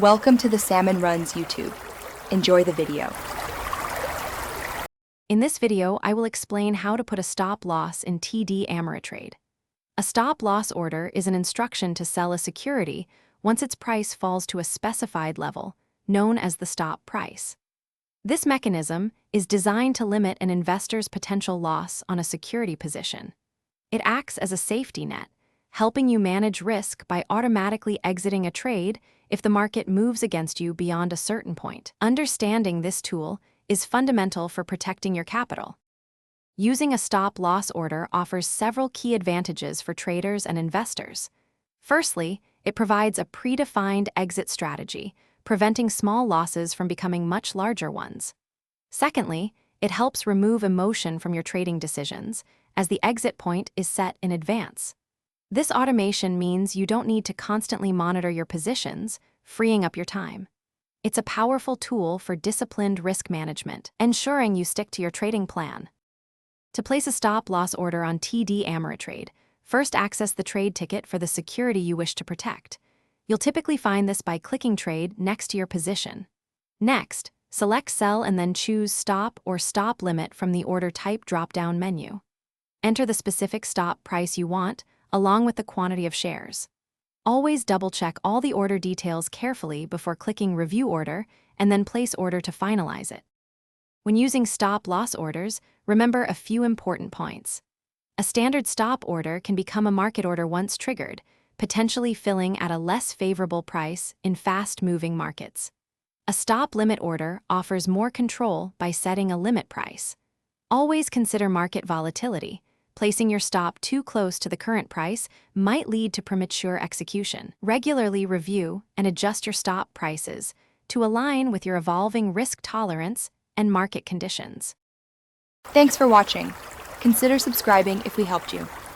Welcome to the Salmon Runs YouTube. Enjoy the video. In this video, I will explain how to put a stop loss in TD Ameritrade. A stop loss order is an instruction to sell a security once its price falls to a specified level, known as the stop price. This mechanism is designed to limit an investor's potential loss on a security position. It acts as a safety net, helping you manage risk by automatically exiting a trade if the market moves against you beyond a certain point. Understanding this tool is fundamental for protecting your capital. Using a stop-loss order offers several key advantages for traders and investors. Firstly, it provides a predefined exit strategy, preventing small losses from becoming much larger ones. Secondly, it helps remove emotion from your trading decisions, as the exit point is set in advance. This automation means you don't need to constantly monitor your positions, freeing up your time. It's a powerful tool for disciplined risk management, ensuring you stick to your trading plan. To place a stop-loss order on TD Ameritrade, first access the trade ticket for the security you wish to protect. You'll typically find this by clicking Trade next to your position. Next, select Sell and then choose Stop or Stop Limit from the Order Type drop-down menu. Enter the specific stop price you want, along with the quantity of shares. Always double-check all the order details carefully before clicking Review Order and then place order to finalize it. When using stop-loss orders, remember a few important points. A standard stop order can become a market order once triggered, potentially filling at a less favorable price in fast-moving markets. A stop limit order offers more control by setting a limit price. Always consider market volatility. Placing your stop too close to the current price might lead to premature execution. Regularly review and adjust your stop prices to align with your evolving risk tolerance and market conditions. Thanks for watching. Consider subscribing if we helped you.